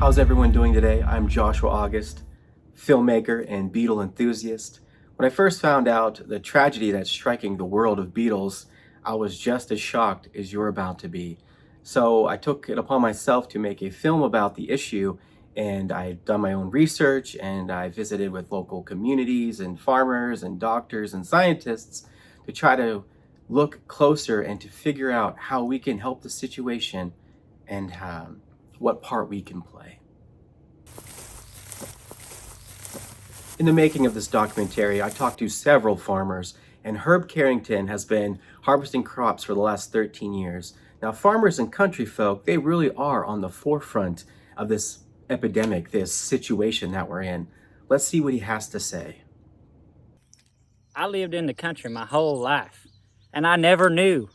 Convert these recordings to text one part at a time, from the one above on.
How's everyone doing today? I'm Joshua August, filmmaker and Beetle enthusiast. When I first found out the tragedy that's striking the world of beetles, I was just as shocked as you're about to be. So I took it upon myself to make a film about the issue, and I've done my own research, and I visited with local communities and farmers and doctors and scientists to try to look closer and to figure out how we can help the situation and what part we can play. In the making of this documentary, I talked to several farmers, and Herb Carrington has been harvesting crops for the last 13 years. Now, farmers and country folk, they really are on the forefront of this epidemic, this situation that we're in. Let's see what he has to say. I lived in the country my whole life, and I never knew.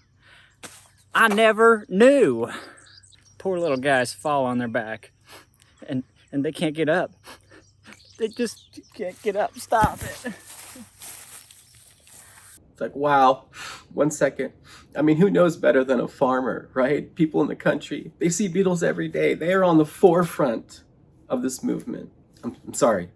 Poor little guys fall on their back, and they can't get up. They just can't get up. Stop it. It's like, wow, 1 second. I mean, who knows better than a farmer, right? People in the country, they see beetles every day. They are on the forefront of this movement. I'm sorry.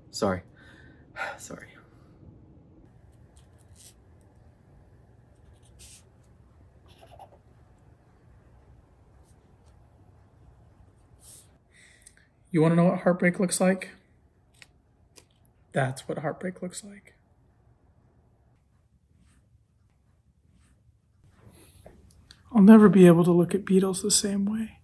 You want to know what heartbreak looks like? That's what heartbreak looks like. I'll never be able to look at beetles the same way.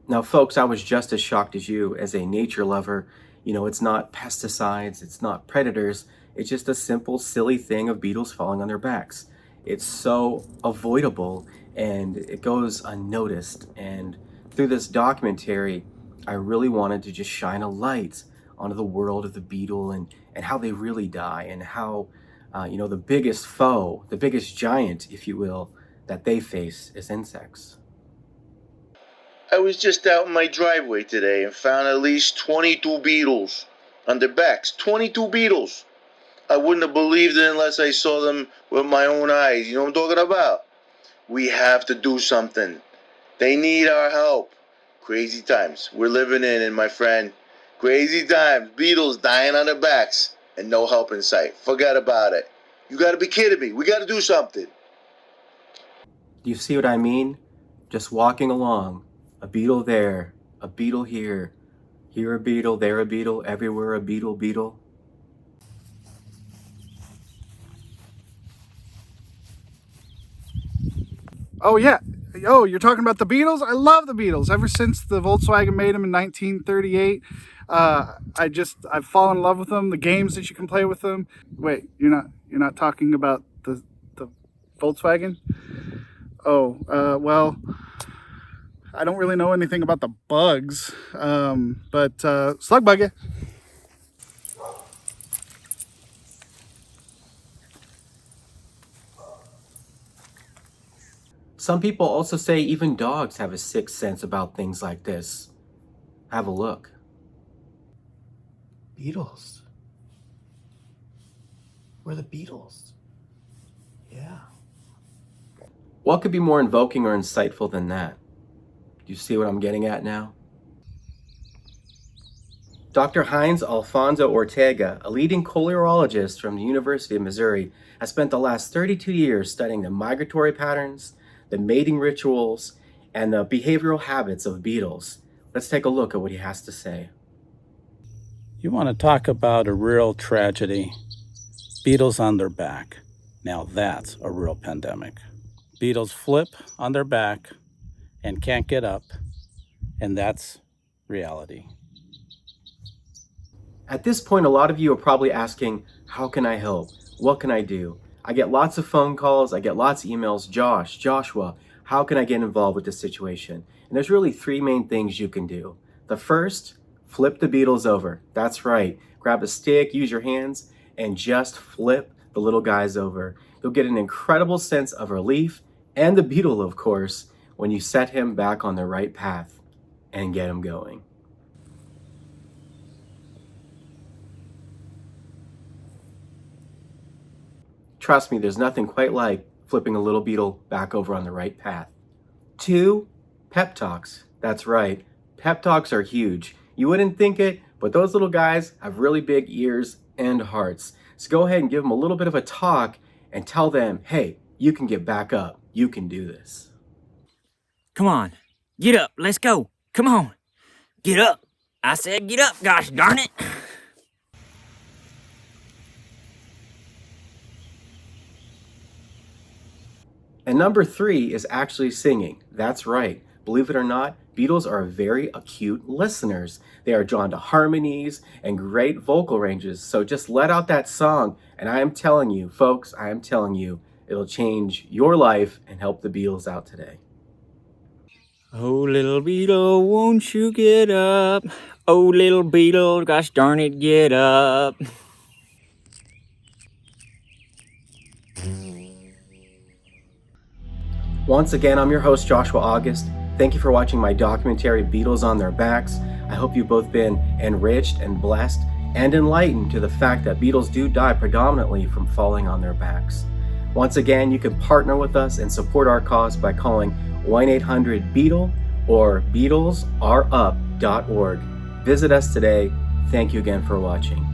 Now, folks, I was just as shocked as you as a nature lover. You know, it's not pesticides, it's not predators. It's just a simple, silly thing of beetles falling on their backs. It's so avoidable and it goes unnoticed. And through this documentary, I really wanted to just shine a light onto the world of the beetle and how they really die and how, the biggest foe, the biggest giant, if you will, that they face is insects. I was just out in my driveway today and found at least 22 beetles on their backs. 22 beetles. I wouldn't have believed it unless I saw them with my own eyes. You know what I'm talking about? We have to do something. They need our help. Crazy times we're living in, my friend. Crazy times. Beetles dying on their backs and no help in sight. Forget about it. You gotta be kidding me. We gotta do something. Do you see what I mean? Just walking along. A beetle there, a beetle here. Here a beetle, there a beetle, everywhere a beetle. Oh, yeah. Oh, you're talking about the Beetles? I love the Beetles. Ever since the Volkswagen made them in 1938, I've fallen in love with them. The games that you can play with them. Wait, you're not talking about the Volkswagen? Oh, well, I don't really know anything about the bugs, but slug bug ya. Some people also say even dogs have a sixth sense about things like this. Have a look. Beetles. We're the Beetles. Yeah. What could be more invoking or insightful than that? Do you see what I'm getting at now? Dr. HEINZ Alfonso Ortega, a leading coleopterist from the University of Missouri, has spent the last 32 years studying the migratory patterns, the mating rituals, and the behavioral habits of beetles. Let's take a look at what he has to say. You want to talk about a real tragedy? Beetles on their back. Now that's a real pandemic. Beetles flip on their back and can't get up, and that's reality. At this point, a lot of you are probably asking, how can I help? What can I do? I get lots of phone calls, I get lots of emails. Joshua, how can I get involved with this situation? And there's really three main things you can do. The first, flip the beetles over. That's right. Grab a stick, use your hands, and just flip the little guys over. You'll get an incredible sense of relief, and the beetle, of course, when you set him back on the right path and get him going. Trust me, there's nothing quite like flipping a little beetle back over on the right path. 2, Pep talks. That's right. Pep talks are huge. You wouldn't think it, but those little guys have really big ears and hearts. So go ahead and give them a little bit of a talk and tell them, hey, you can get back up. You can do this. Come on, get up, let's go. Come on, get up. I said get up, gosh darn it. And number 3 is actually singing. That's right. Believe it or not, beetles are very acute listeners. They are drawn to harmonies and great vocal ranges. So just let out that song, and I am telling you, folks, I am telling you, it'll change your life and help the beetles out today. Oh, little beetle, won't you get up? Oh, little beetle, gosh darn it, get up. Once again, I'm your host, Joshua August. Thank you for watching my documentary, Beetles on Their Backs. I hope you've both been enriched and blessed and enlightened to the fact that beetles do die predominantly from falling on their backs. Once again, you can partner with us and support our cause by calling 1-800-BEETLE or BeetlesAreUp.org. Visit us today. Thank you again for watching.